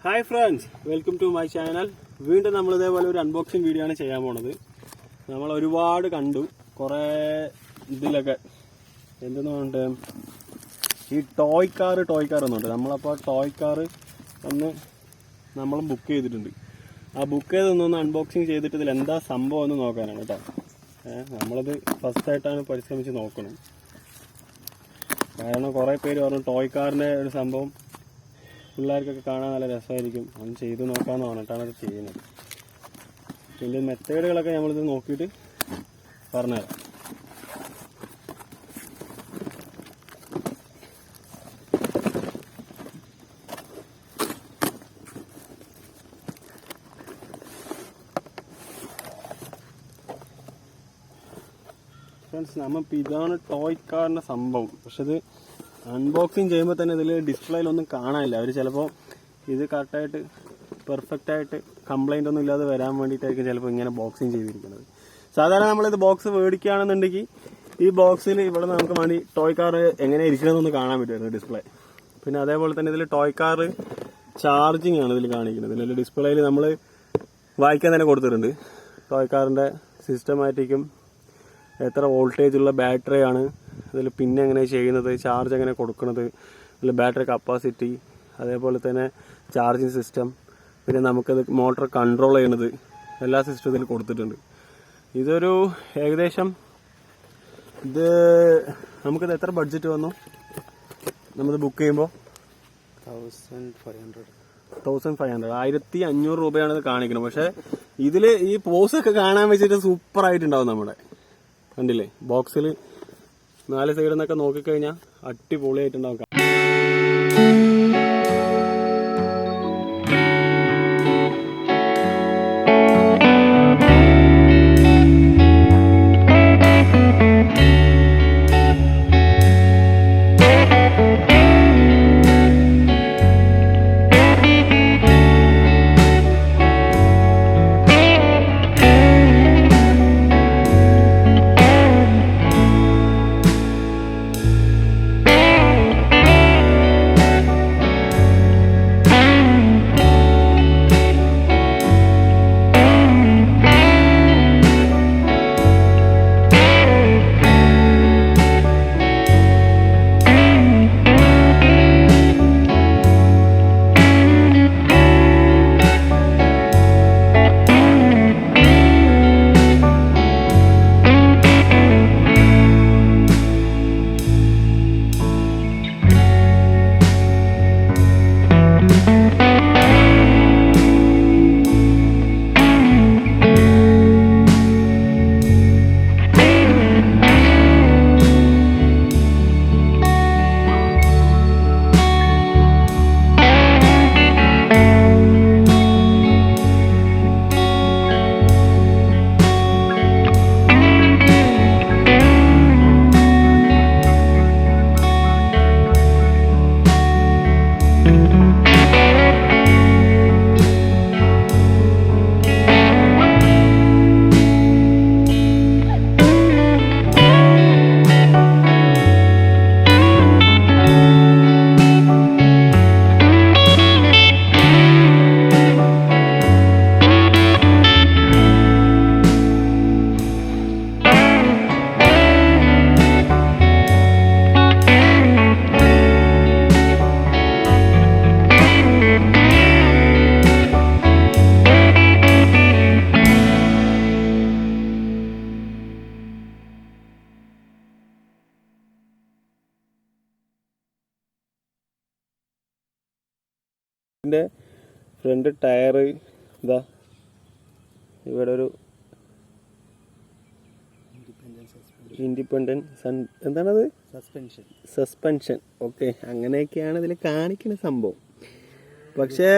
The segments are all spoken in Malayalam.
Hi friends, welcome to my channel. വീണ്ടും നമ്മൾ ഇതേപോലെ ഒരു അൺബോക്സിംഗ് വീഡിയോ ആണ് ചെയ്യാൻ പോണത്. നമ്മൾ ഒരുപാട് കണ്ടു കുറേ ഇതിലൊക്കെ എന്തെന്നുണ്ട് ഈ ടോയ് കാർ എന്നുണ്ട്. നമ്മളപ്പോൾ ടോയ് കാർ ഒന്ന് നമ്മൾ ബുക്ക് ചെയ്തിട്ടുണ്ട്. ആ ബുക്ക് ചെയ്തൊന്ന് അൺബോക്സിങ് ചെയ്തിട്ട് ഇതിൽ എന്താ സംഭവം എന്ന് നോക്കാനാണ് കേട്ടോ. നമ്മളത് ഫസ്റ്റായിട്ടാണ് പരിശ്രമിച്ച് നോക്കണം. കാരണം കുറേ പേര് പറഞ്ഞു ടോയ് കാറിൻ്റെ ഒരു സംഭവം പിള്ളേർക്കൊക്കെ കാണാൻ നല്ല രസമായിരിക്കും, അത് ചെയ്ത് നോക്കാമെന്ന് പറഞ്ഞിട്ടാണ് അത് ചെയ്യുന്നത്. ഇതിൻ്റെ മെത്തേഡുകളൊക്കെ നമ്മളിത് നോക്കിയിട്ട് പറഞ്ഞുതരാം. ഫ്രണ്ട്സ്, നമ്മളിപ്പോൾ ഇതാണ് ടോയ് കാറിൻ്റെ സംഭവം. പക്ഷെ ഇത് അൺബോക്സിങ് ചെയ്യുമ്പോൾ തന്നെ ഇതിൽ ഡിസ്പ്ലേയിലൊന്നും കാണാനില്ല. അവർ ചിലപ്പോൾ ഇത് കറക്റ്റായിട്ട് പെർഫെക്റ്റായിട്ട് കംപ്ലൈൻ്റ് ഒന്നും ഇല്ലാതെ വരാൻ വേണ്ടിയിട്ടായിരിക്കും ചിലപ്പോൾ ഇങ്ങനെ ബോക്സിങ് ചെയ്തിരിക്കുന്നത്. സാധാരണ നമ്മളിത് ബോക്സ് മേടിക്കുകയാണെന്നുണ്ടെങ്കിൽ ഈ ബോക്സിൽ ഇവിടെ നമുക്ക് വേണ്ടി ടോയ് കാർ എങ്ങനെ ഇരിക്കണമെന്നൊന്ന് കാണാൻ പറ്റുമായിരുന്നു ഡിസ്പ്ലേ. പിന്നെ അതേപോലെ തന്നെ ഇതിൽ ടോയ് കാർ ചാർജിങ് ആണ് ഇതിൽ കാണിക്കുന്നത്. ഇതിൽ ഡിസ്പ്ലേയിൽ നമ്മൾ വായിക്കാൻ തന്നെ കൊടുത്തിട്ടുണ്ട്. ടോയ് കാറിൻ്റെ സിസ്റ്റമാറ്റിക്കും എത്ര വോൾട്ടേജ് ഉള്ള ബാറ്ററിയാണ് അതിൽ, പിന്നെ എങ്ങനെ ചെയ്യുന്നത്, ചാർജ് എങ്ങനെ കൊടുക്കുന്നത്, അതിൽ ബാറ്ററി കപ്പാസിറ്റി, അതേപോലെ തന്നെ ചാർജിങ് സിസ്റ്റം, പിന്നെ നമുക്കത് മോട്ടർ കൺട്രോൾ ചെയ്യണത്, എല്ലാ സിസ്റ്റത്തിൽ കൊടുത്തിട്ടുണ്ട്. ഇതൊരു ഏകദേശം ഇത് നമുക്കിത് എത്ര ബഡ്ജറ്റ് വന്നു നമ്മളിത് ബുക്ക് ചെയ്യുമ്പോൾ? 1500 1500 രൂപയാണ് ഇത് കാണിക്കുന്നത്. പക്ഷെ ഇതിൽ ഈ പോസൊക്കെ കാണാൻ വെച്ചിട്ട് സൂപ്പറായിട്ടുണ്ടാവും. നമ്മുടെ കണ്ടില്ലേ, ബോക്സിൽ 4 സൈഡിൽ നിന്നൊക്കെ നോക്കിക്കഴിഞ്ഞാൽ അടിപൊളിയായിട്ടുണ്ടാവും. ഇതിൻ്റെ ഫ്രണ്ട് ടയർ ഇതാ, ഇവിടെ ഒരു ഇൻഡിപെൻഡൻറ്റ് എന്താണത്, സസ്പെൻഷൻ. ഓക്കെ, അങ്ങനെയൊക്കെയാണ് ഇതിൽ കാണിക്കുന്ന സംഭവം. പക്ഷേ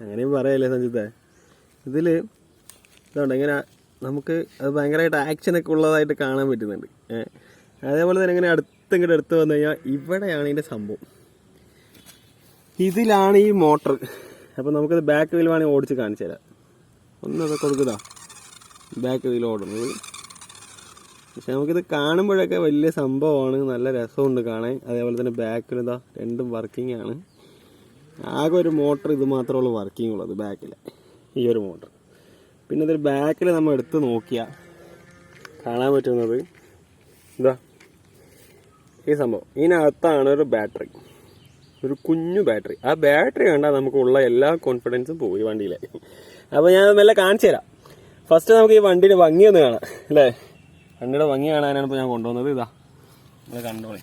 അങ്ങനെയും പറയല്ലേ സഞ്ജിത്തെ, ഇതിൽ ഇതുണ്ട് ഇങ്ങനെ നമുക്ക് അത് ഭയങ്കരമായിട്ട് ആക്ഷനൊക്കെ ഉള്ളതായിട്ട് കാണാൻ പറ്റുന്നുണ്ട്. അതേപോലെ തന്നെ ഇങ്ങനെ ഇങ്ങോട്ട് എടുത്ത് വന്നു കഴിഞ്ഞാൽ ഇവിടെയാണ് ഇതിൻ്റെ സംഭവം. ഇതിലാണ് ഈ മോട്ടർ. അപ്പോൾ നമുക്കത് ബാക്ക് വീൽ വേണമെങ്കിൽ ഓടിച്ച് കാണിച്ചു തരാം. ഒന്നൊക്കെ കൊടുക്കുക, ബാക്ക് വീൽ ഓടുന്നത്. പക്ഷെ നമുക്കിത് കാണുമ്പോഴൊക്കെ വലിയ സംഭവമാണ്, നല്ല രസമുണ്ട് കാണാൻ. അതേപോലെ തന്നെ ബാക്കിൽ ഇതാ രണ്ടും വർക്കിംഗ് ആണ്. ആകെ ഒരു മോട്ടർ ഇത് മാത്രമുള്ള വർക്കിംഗ് ഉള്ളത് ബാക്കിൽ, ഈ ഒരു മോട്ടർ. പിന്നെ ഇതിൽ ബാക്കിൽ നമ്മൾ എടുത്ത് നോക്കിയാൽ കാണാൻ പറ്റുന്നത് എന്താ, ഈ സംഭവം. ഇതിനകത്താണ് ഒരു ബാറ്ററി, ഒരു കുഞ്ഞു ബാറ്ററി. ആ ബാറ്ററി കണ്ടാൽ നമുക്കുള്ള എല്ലാ കോൺഫിഡൻസും പോയി വണ്ടിയിലെ. അപ്പോൾ ഞാൻ മെല്ലെ കാണിച്ചു തരാം. ഫസ്റ്റ് നമുക്ക് ഈ വണ്ടിയുടെ ഭംഗി ഒന്ന് കാണാം അല്ലേ. വണ്ടിയുടെ ഭംഗി കാണാനാണ് ഇപ്പോൾ ഞാൻ കൊണ്ടുവന്നത്. ഇതാ നിങ്ങൾ കണ്ടോളെ.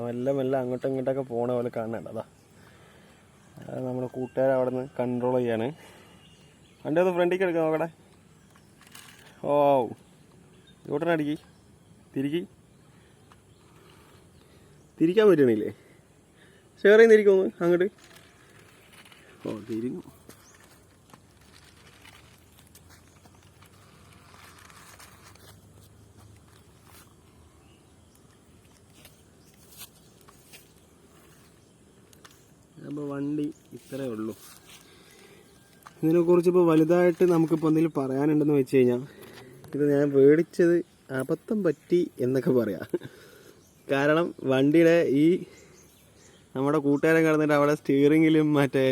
മെല്ലെ മെല്ലെ അങ്ങോട്ടും ഇങ്ങോട്ടൊക്കെ പോണ പോലെ കാണണ്ട. അതാ നമ്മുടെ കൂട്ടുകാർ അവിടെ നിന്ന് കൺട്രോൾ ചെയ്യാണ്. വണ്ടി ഒന്ന് ഫ്രണ്ടിലേക്ക് എടുക്കാം നോക്കട്ടെ. ഓ ഇങ്ങോട്ടന്നെ അടിക്കി തിരിക്കാൻ പറ്റണില്ലേ? ഷെയർ ചെയ്യുന്നിരിക്കുമോ അങ്ങോട്ട്? ഓ തിരിഞ്ഞു. അപ്പോൾ വണ്ടി ഇത്രയേ ഉള്ളൂ. ഇതിനെക്കുറിച്ച് ഇപ്പോൾ വലുതായിട്ട് നമുക്കിപ്പോൾ എന്തെങ്കിലും പറയാനുണ്ടെന്ന് വെച്ച് കഴിഞ്ഞാൽ, ഇത് ഞാൻ മേടിച്ചത് അബദ്ധം പറ്റി എന്നൊക്കെ പറയാം. കാരണം വണ്ടിയുടെ ഈ നമ്മുടെ കൂട്ടുകാരൻ കിടന്നിട്ട് അവിടെ സ്റ്റിയറിങ്ങിലും മറ്റേ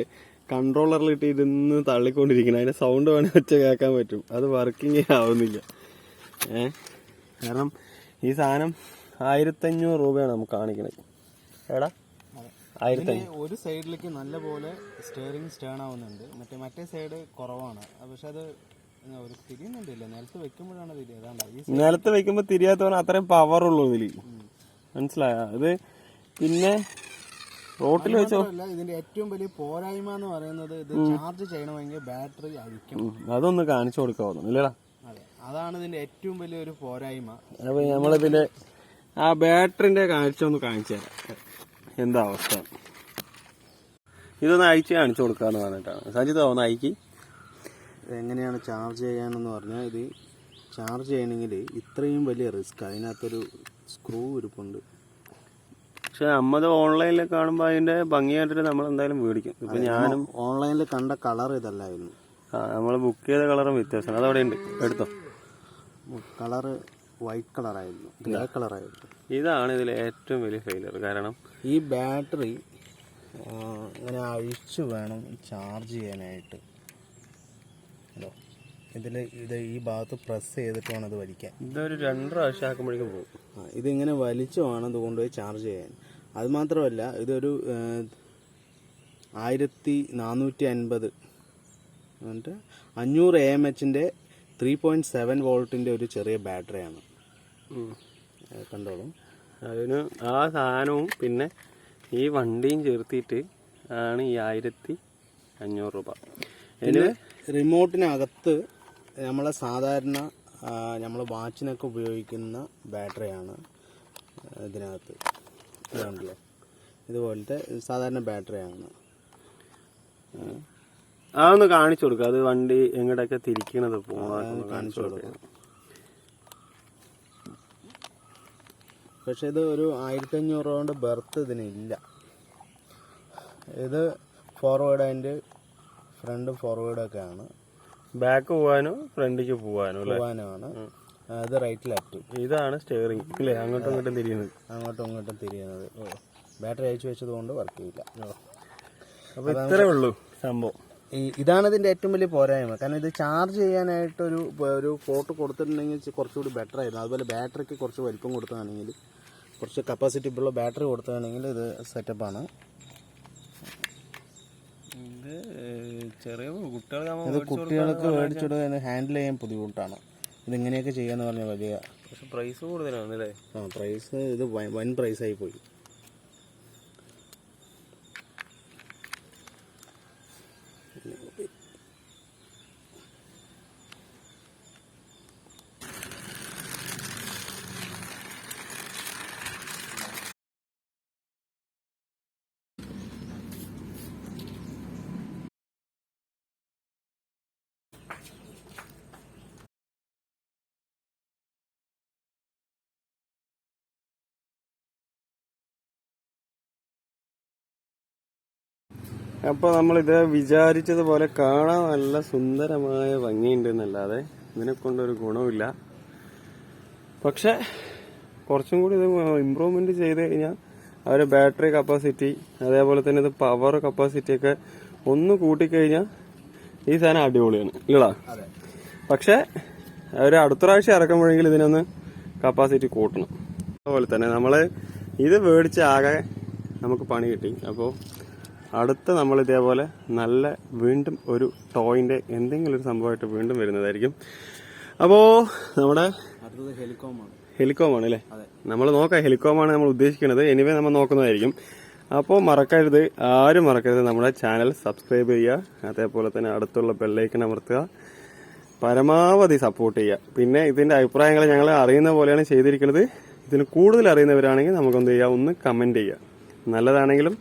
കൺട്രോളറിലിട്ട് ഇരുന്ന് തള്ളിക്കൊണ്ടിരിക്കണം. അതിൻ്റെ സൗണ്ട് വേണേൽ വെച്ച് കേൾക്കാൻ പറ്റും. അത് വർക്കിംഗ് ആവുന്നില്ല. കാരണം ഈ സാധനം 1500 രൂപയാണ് നമുക്ക് കാണിക്കണത്. എടാ ഒരു സൈഡിലേക്ക് നല്ലപോലെ സ്റ്റിയറിംഗ് സ്റ്റേൺ ആവുന്നുണ്ട്, മറ്റേ സൈഡ് കുറവാണ്. പക്ഷെ അത് തിരിയുന്നുണ്ടല്ല, നിലത്ത് വെക്കുമ്പോഴാണ് തിരിയുക. നിലത്ത് വെക്കുമ്പോൾ തിരിയാത്തവന് അത്രയും പവർ ഉള്ളൂ ഇതില്, മനസ്സിലായ? ഇത് പിന്നെ റോട്ടിൽ വെച്ചോ. ഇതിന്റെ ഏറ്റവും വലിയ പോരായ്മ എന്ന് പറയുന്നത് ഇത് ചാർജ് ചെയ്യണമെങ്കിൽ ബാറ്ററി അഴിക്കും. അതൊന്ന് കാണിച്ചു കൊടുക്കാവുന്നു ഇല്ലടാ. അതെ, അതാണ് ഇതിന്റെ ഏറ്റവും വലിയൊരു പോരായ്മ. അപ്പൊ നമ്മളിതിന്റെ ആ ബാറ്ററിന്റെ കാഴ്ച ഒന്ന് കാണിച്ചു തരാം, എന്താ അവസ്ഥ. ഇതൊന്ന് അയച്ച് കാണിച്ചു കൊടുക്കാന്ന് പറഞ്ഞിട്ടാണ്. സജിത ഒന്ന് അയക്കി. എങ്ങനെയാണ് ചാർജ് ചെയ്യാനെന്ന് പറഞ്ഞാൽ, ഇത് ചാർജ് ചെയ്യണമെങ്കിൽ ഇത്രയും വലിയ റിസ്ക്. അതിനകത്തൊരു സ്ക്രൂ ഇരിപ്പുണ്ട്. പക്ഷെ നമ്മത് ഓൺലൈനിൽ കാണുമ്പോൾ അതിന്റെ ഭംഗിയായിട്ട് നമ്മൾ എന്തായാലും മേടിക്കും. ഇപ്പൊ ഞാനും ഓൺലൈനിൽ കണ്ട കളർ ഇതല്ലായിരുന്നു. നമ്മൾ ബുക്ക് ചെയ്ത കളറും വ്യത്യാസമാണ്. അതവിടെ ഉണ്ട്, എടുത്തോ. കളറ് വൈറ്റ് കളറായിരുന്നു, ഗ്രേ കളറായിരുന്നു. ഇതാണ് ഇതിലെ ഏറ്റവും വലിയ ഫെയിലിയർ. കാരണം ഈ ബാറ്ററി ഇങ്ങനെ അഴിച്ചു വേണം ചാർജ് ചെയ്യാനായിട്ട്. ഇത് ഈ ഭാഗത്ത് പ്രസ് ചെയ്തിട്ട് വേണം അത് വലിക്കാൻ. ഇതൊരു 2 പ്രാവശ്യം ആക്കുമ്പോഴേക്കും പോകും. ഇതിങ്ങനെ വലിച്ചു വേണം ഇത് കൊണ്ടുപോയി ചാർജ് ചെയ്യാൻ. അത് മാത്രമല്ല, ഇതൊരു 1450 എന്നിട്ട് 500 AMH 3.7 വോൾട്ടിൻ്റെ ഒരു ചെറിയ ബാറ്ററിയാണ്. കണ്ടോളൂ. അതിന് ആ സാധനവും പിന്നെ ഈ വണ്ടിയും ചേർത്തിട്ട് ആണ് ഈ 1500 രൂപ. ഇതിന് റിമോട്ടിനകത്ത് നമ്മളെ സാധാരണ നമ്മൾ വാച്ചിനൊക്കെ ഉപയോഗിക്കുന്ന ബാറ്ററിയാണ് ഇതിനകത്ത്. ഇതുണ്ടല്ലോ, ഇതുപോലത്തെ സാധാരണ ബാറ്ററിയാണ്. അതൊന്ന് കാണിച്ചു കൊടുക്കുക. അത് വണ്ടി എങ്ങോട്ടൊക്കെ തിരിക്കണത് കാണിച്ചു കൊടുക്കുക. പക്ഷെ ഇത് ഒരു 1500 കൊണ്ട് ബെർത്ത് ഇതിനില്ല. ഇത് ഫോർവേഡ് ആൻഡ് ഫ്രണ്ട് ഫോർവേഡൊക്കെ ആണ്. ബാക്ക് പോകാനോ ഫ്രണ്ടിക്ക് പോകാനോ ആണ്. ഇത് റൈറ്റ് ലെഫ്റ്റ്. ഇതാണ് സ്റ്റിയറിംഗ് അല്ലേ, അങ്ങോട്ടും ഇങ്ങോട്ടും തിരിയുന്നത്. ബാറ്ററി അയച്ചു വെച്ചത് കൊണ്ട് വർക്ക് ചെയ്യില്ല. അപ്പൊ ഇത്രേ ഉള്ളൂ സംഭവം. ഇതാണ് ഇതിന്റെ ഏറ്റവും വലിയ പോരായ്മ. കാരണം ഇത് ചാർജ് ചെയ്യാനായിട്ട് ഒരു പോർട്ട് കൊടുത്തിട്ടുണ്ടെങ്കിൽ കുറച്ചുകൂടി ബെറ്റർ ആയിരുന്നു. അതുപോലെ ബാറ്ററിക്ക് കുറച്ച് വലിപ്പം കൊടുത്തതാണെങ്കിൽ, കുറച്ച് കപ്പാസിറ്റി ഉള്ള ബാറ്ററി കൊടുത്തതാണെങ്കിൽ ഇത് സെറ്റപ്പാണ്. ഇത് ചെറിയ കുട്ടികൾക്ക് മേടിച്ചിട്ട് ഹാൻഡിൽ ചെയ്യാൻ ബുദ്ധിമുട്ടാണ്. ഇതിങ്ങനെയൊക്കെ ചെയ്യാന്ന് പറഞ്ഞാൽ വലിയ. പക്ഷെ പ്രൈസ് കൂടുതലാണ് അല്ലേ? പ്രൈസ് ഇത് വൻ പ്രൈസായി പോയി. അപ്പോൾ നമ്മളിത് വിചാരിച്ചതുപോലെ കാണാൻ നല്ല സുന്ദരമായ ഭംഗിയുണ്ട് എന്നല്ലാതെ ഇതിനെ കൊണ്ടൊരു ഗുണമില്ല. പക്ഷെ കുറച്ചും കൂടി ഇത് ഇമ്പ്രൂവ്മെന്റ് ചെയ്ത് കഴിഞ്ഞാൽ അവരുടെ ബാറ്ററി കപ്പാസിറ്റി അതേപോലെ തന്നെ ഇത് പവർ കപ്പാസിറ്റി ഒക്കെ ഒന്ന് കൂട്ടിക്കഴിഞ്ഞാൽ ഈ സാധനം അടിപൊളിയാണ് ഇല്ലടാ. പക്ഷെ അവർ അടുത്ത പ്രാവശ്യം ഇറക്കുമ്പോഴെങ്കിൽ ഇതിനൊന്ന് കപ്പാസിറ്റി കൂട്ടണം. അതുപോലെ തന്നെ നമ്മള് ഇത് മേടിച്ച് ആകെ നമുക്ക് പണി കിട്ടി. അപ്പോൾ അടുത്ത നമ്മൾ ഇതേപോലെ നല്ല വീണ്ടും ഒരു ടോയിന്റെ എന്തെങ്കിലും ഒരു സംഭവമായിട്ട് വീണ്ടും വരുന്നതായിരിക്കും. അപ്പോൾ നമ്മുടെ ഹെലികോമാണ് അല്ലേ, നമ്മൾ നോക്കാം. ഹെലികോമാണ് നമ്മൾ ഉദ്ദേശിക്കുന്നത്. എനിവേ നമ്മൾ നോക്കുന്നതായിരിക്കും. അപ്പോൾ മറക്കരുത്, ആരും മറക്കരുത് നമ്മുടെ ചാനൽ സബ്സ്ക്രൈബ് ചെയ്യുക. അതേപോലെ തന്നെ അടുത്തുള്ള ബെല്ലൈക്കൺ അമർത്തുക. പരമാവധി സപ്പോർട്ട് ചെയ്യുക. പിന്നെ ഇതിന്റെ അഭിപ്രായങ്ങൾ ഞങ്ങൾ അറിയുന്ന പോലെയാണ് ചെയ്തിരിക്കുന്നത്. ഇതിന് കൂടുതൽ അറിയുന്നവരാണെങ്കിൽ നമുക്കൊന്ത് ചെയ്യുക, ഒന്ന് കമന്റ് ചെയ്യുക. നല്ലതാണെങ്കിലും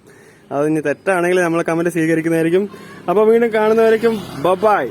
അതിന് തെറ്റാണെങ്കിലും നമ്മൾ കമന്റ് സ്വീകരിക്കുന്നതായിരിക്കും. അപ്പോൾ വീണ്ടും കാണുന്നവരേക്കും ബൈ.